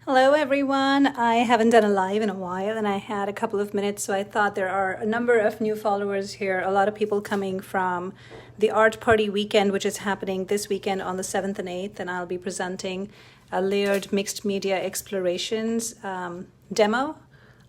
Hello everyone. I haven't done a live in a while and I had a couple of minutes, so I thought there are a number of new followers here. A lot of people coming from the Art Party weekend, which is happening this weekend on the 7th and 8th, and I'll be presenting a layered mixed media explorations demo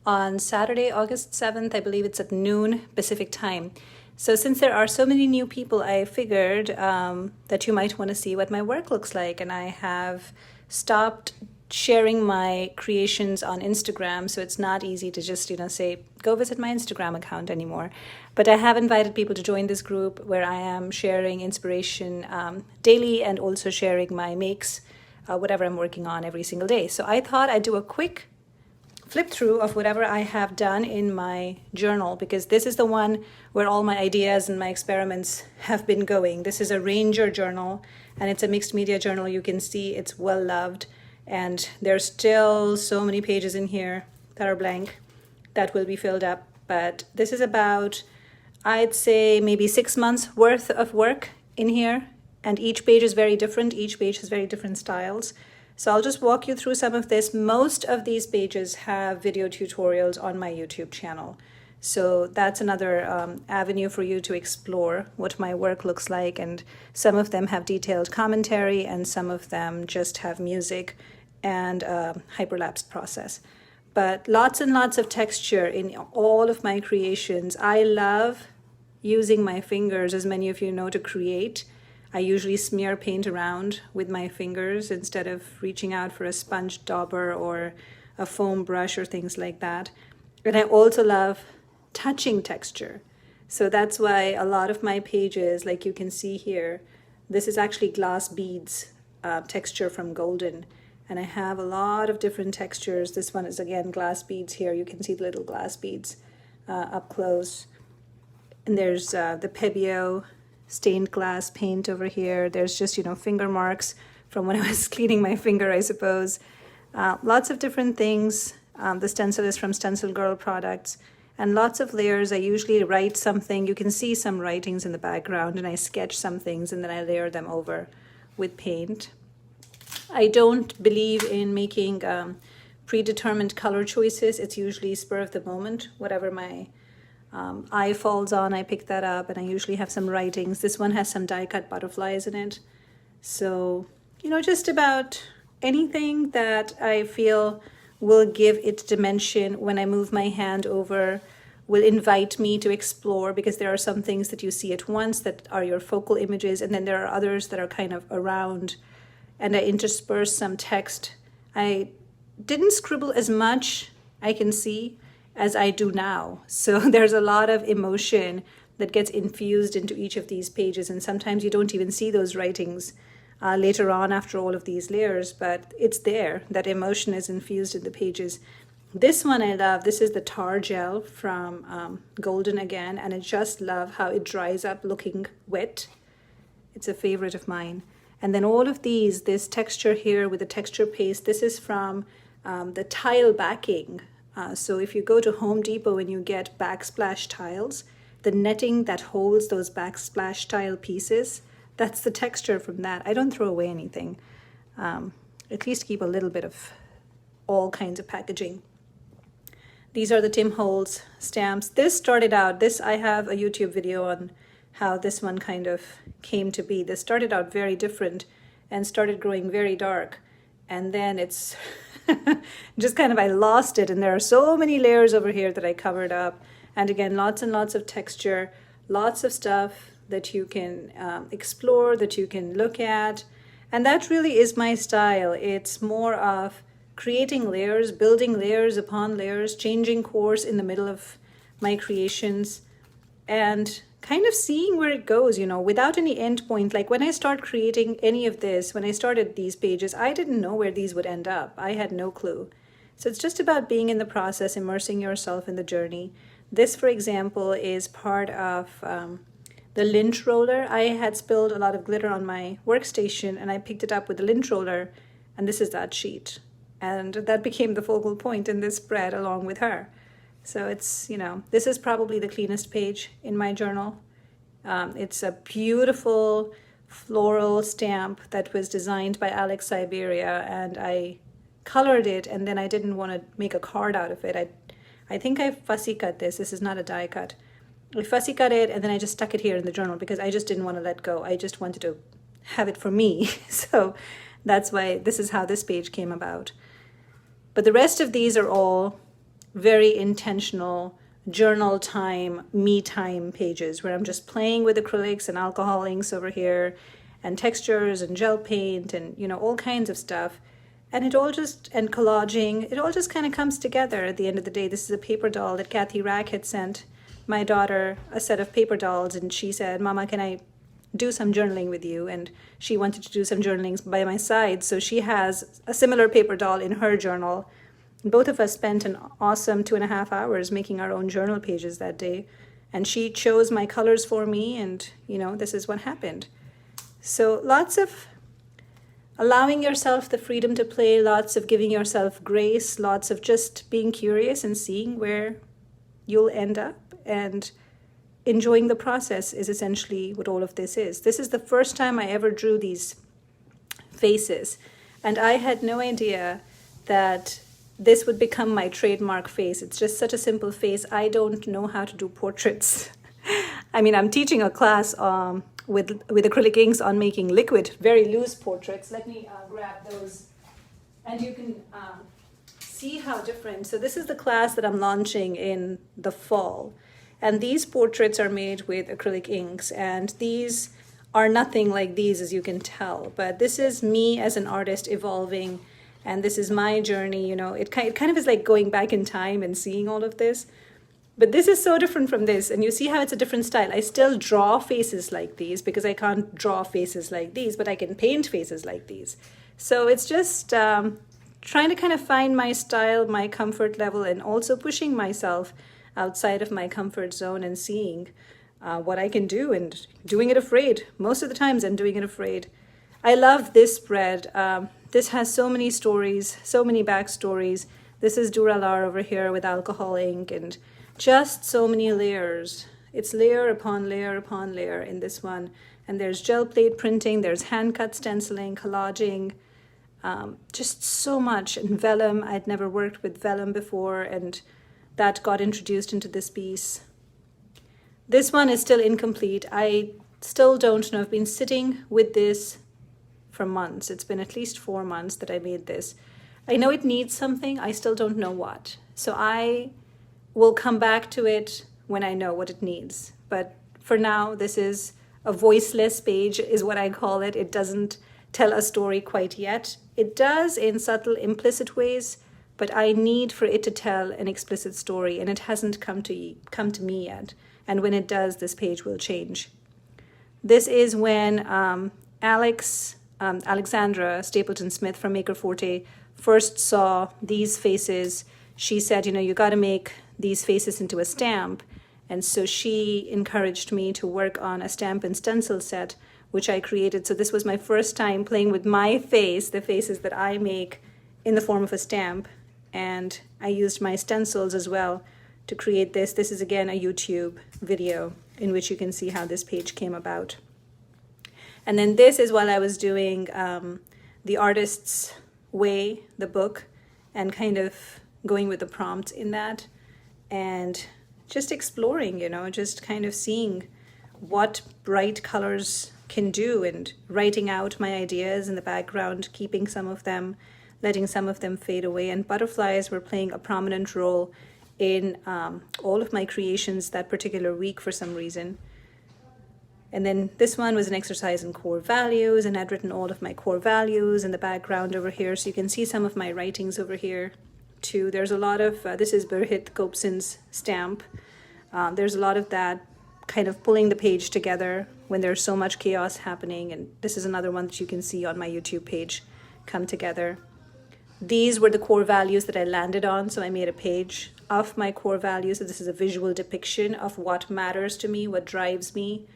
on Saturday, August 7th. I believe it's at noon Pacific time. So since there are so many new people, I figured that you might want to see what my work looks like, and I have stopped sharing my creations on Instagram, so it's not easy to just, say, go visit my Instagram account anymore. But I have invited people to join this group where I am sharing inspiration daily and also sharing my makes, whatever I'm working on every single day. So I thought I'd do a quick flip through of whatever I have done in my journal, because this is the one where all my ideas and my experiments have been going. This is a Ranger journal and it's a mixed media journal. You can see it's well loved. And there's still so many pages in here that are blank that will be filled up. But this is about, I'd say, maybe 6 months worth of work in here. And each page is very different. Each page has very different styles. So I'll just walk you through some of this. Most of these pages have video tutorials on my YouTube channel. So that's another avenue for you to explore what my work looks like. And some of them have detailed commentary and some of them just have music and a hyperlapse process. But lots and lots of texture in all of my creations. I love using my fingers, as many of you know, to create. I usually smear paint around with my fingers instead of reaching out for a sponge dauber or a foam brush or things like that. And I also love touching texture. So that's why a lot of my pages, like you can see here, this is actually glass beads texture from Golden. And I have a lot of different textures. This one is again glass beads here. You can see the little glass beads up close. And there's the Pebeo stained glass paint over here. There's just, finger marks from when I was cleaning my finger, I suppose. Lots of different things. The stencil is from Stencil Girl products. And lots of layers. I usually write something. You can see some writings in the background, and I sketch some things and then I layer them over with paint. I don't believe in making predetermined color choices. It's usually spur of the moment. Whatever my eye falls on, I pick that up, and I usually have some writings. This one has some die-cut butterflies in it. So, just about anything that I feel will give it dimension when I move my hand over, will invite me to explore, because there are some things that you see at once that are your focal images, and then there are others that are kind of around, and I intersperse some text. I didn't scribble as much, I can see, as I do now. So there's a lot of emotion that gets infused into each of these pages, and sometimes you don't even see those writings later on after all of these layers, but it's there. That emotion is infused in the pages. This one I love. This is the tar gel from Golden again, and I just love how it dries up looking wet. It's a favorite of mine. And then all of these, this texture here with the texture paste, this is from the tile backing. So if you go to Home Depot and you get backsplash tiles, the netting that holds those backsplash tile pieces, that's the texture from that. I don't throw away anything. At least keep a little bit of all kinds of packaging. These are the Tim Holtz stamps. This started out, I have a YouTube video on how this one kind of came to be. This started out very different and started growing very dark. And then it's just kind of, I lost it. And there are so many layers over here that I covered up. And again, lots and lots of texture, lots of stuff that you can explore, that you can look at. And that really is my style. It's more of creating layers, building layers upon layers, changing course in the middle of my creations, and kind of seeing where it goes, without any end point. Like when I start creating any of this, when I started these pages, I didn't know where these would end up. I had no clue. So it's just about being in the process, immersing yourself in the journey. This, for example, is part of the lint roller. I had spilled a lot of glitter on my workstation and I picked it up with the lint roller, and this is that sheet. And that became the focal point in this spread along with her. So it's, this is probably the cleanest page in my journal. It's a beautiful floral stamp that was designed by Alex Siberia, and I colored it, and then I didn't want to make a card out of it. I think I fussy cut this. This is not a die cut. I fussy cut it, and then I just stuck it here in the journal because I just didn't want to let go. I just wanted to have it for me. So that's why this is how this page came about. But the rest of these are all very intentional journal time, me time pages where I'm just playing with acrylics and alcohol inks over here and textures and gel paint and, you know, all kinds of stuff. And it all just, and collaging, it all just kind of comes together at the end of the day. This is a paper doll that Kathy Rack had sent my daughter a set of paper dolls, and she said, Mama, can I do some journaling with you? And she wanted to do some journaling by my side. So she has a similar paper doll in her journal. Both of us spent an awesome 2.5 hours making our own journal pages that day. And she chose my colors for me, and, you know, this is what happened. So lots of allowing yourself the freedom to play, lots of giving yourself grace, lots of just being curious and seeing where you'll end up, and enjoying the process is essentially what all of this is. This is the first time I ever drew these faces, and I had no idea that this would become my trademark face. It's just such a simple face. I don't know how to do portraits. I mean, I'm teaching a class with acrylic inks on making liquid, very loose portraits. Let me grab those, and you can see how different. So this is the class that I'm launching in the fall, and these portraits are made with acrylic inks, and these are nothing like these, as you can tell, but this is me as an artist evolving, and this is my journey. You know, it kind of is like going back in time and seeing all of this. But this is so different from this, and you see how it's a different style. I still draw faces like these because I can't draw faces like these, but I can paint faces like these. So it's just trying to kind of find my style, my comfort level, and also pushing myself outside of my comfort zone and seeing what I can do, and doing it afraid. Most of the times I'm doing it afraid. I love this spread. This has so many stories, so many backstories. This is Duralar over here with alcohol ink, and just so many layers. It's layer upon layer upon layer in this one. And there's gel plate printing, there's hand cut stenciling, collaging, just so much. And vellum, I'd never worked with vellum before, and that got introduced into this piece. This one is still incomplete. I still don't know. I've been sitting with this for months. It's been at least 4 months that I made this. I know it needs something. I still don't know what. So I will come back to it when I know what it needs. But for now, this is a voiceless page, is what I call it. It doesn't tell a story quite yet. It does in subtle, implicit ways, but I need for it to tell an explicit story, and it hasn't come to me yet. And when it does, this page will change. This is when Alexandra Stapleton Smith from Maker Forte first saw these faces. She said, you know, you got to make these faces into a stamp. And so she encouraged me to work on a stamp and stencil set, which I created. So this was my first time playing with my face, the faces that I make in the form of a stamp. And I used my stencils as well to create this. This is again a YouTube video in which you can see how this page came about. And then this is while I was doing The Artist's Way, the book, and kind of going with the prompts in that, and just exploring, you know, just kind of seeing what bright colors can do, and writing out my ideas in the background, keeping some of them, letting some of them fade away. And butterflies were playing a prominent role in all of my creations that particular week for some reason. And then this one was an exercise in core values, and I'd written all of my core values in the background over here. So you can see some of my writings over here too. There's a lot of, this is Berhit Kopsin's stamp. There's a lot of that kind of pulling the page together when there's so much chaos happening. And this is another one that you can see on my YouTube page come together. These were the core values that I landed on. So I made a page of my core values. So this is a visual depiction of what matters to me, what drives me,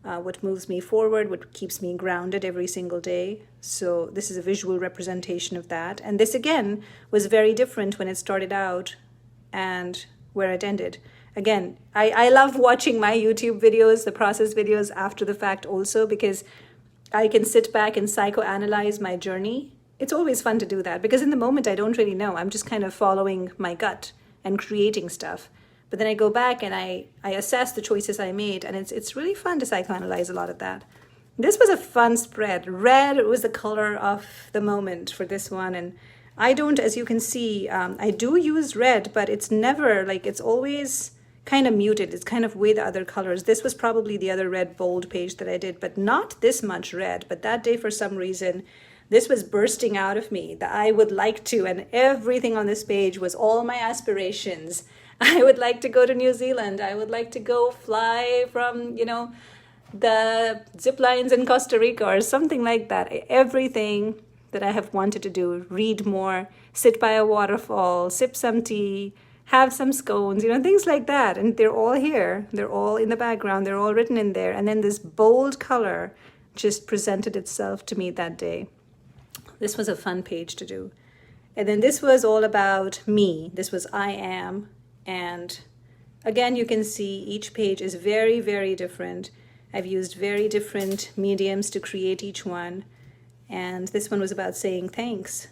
what moves me forward, what keeps me grounded every single day. So this is a visual representation of that. And this again was very different when it started out and where it ended. Again, I love watching my YouTube videos, the process videos after the fact also, because I can sit back and psychoanalyze my journey it's always fun to do that because in the moment I don't really know. I'm just kind of following my gut and creating stuff. But then I go back and I assess the choices I made, and it's really fun to psychoanalyze a lot of that. This was a fun spread. Red was the color of the moment for this one, and I don't, as you can see, I do use red, but it's never like, it's always kind of muted. It's kind of way the other colors. This was probably the other red bold page that I did, but not this much red. But that day, for some reason, this was bursting out of me that I would like to, and everything on this page was all my aspirations. I would like to go to New Zealand. I would like to go fly from, the zip lines in Costa Rica or something like that. Everything that I have wanted to do, read more, sit by a waterfall, sip some tea, have some scones, things like that. And they're all here. They're all in the background. They're all written in there. And then this bold color just presented itself to me that day. This was a fun page to do. And then this was all about me. This was I am. And again, you can see each page is very, very different. I've used very different mediums to create each one. And this one was about saying thanks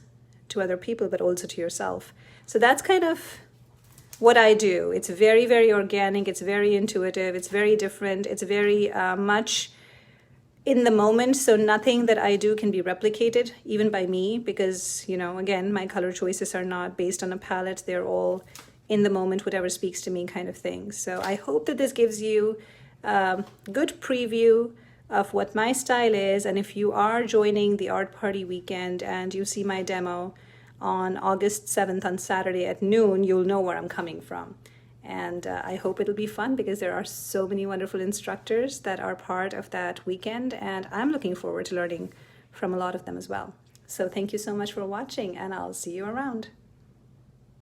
to other people, but also to yourself. So that's kind of what I do. It's very, very organic. It's very intuitive. It's very different. It's very much in the moment. So nothing that I do can be replicated, even by me, because, again, my color choices are not based on a palette. They're all in the moment, whatever speaks to me kind of thing. So I hope that this gives you a good preview of what my style is. And if you are joining the Art Party weekend and you see my demo on August 7th on Saturday at noon, you'll know where I'm coming from. And I hope it'll be fun because there are so many wonderful instructors that are part of that weekend. And I'm looking forward to learning from a lot of them as well. So thank you so much for watching, and I'll see you around.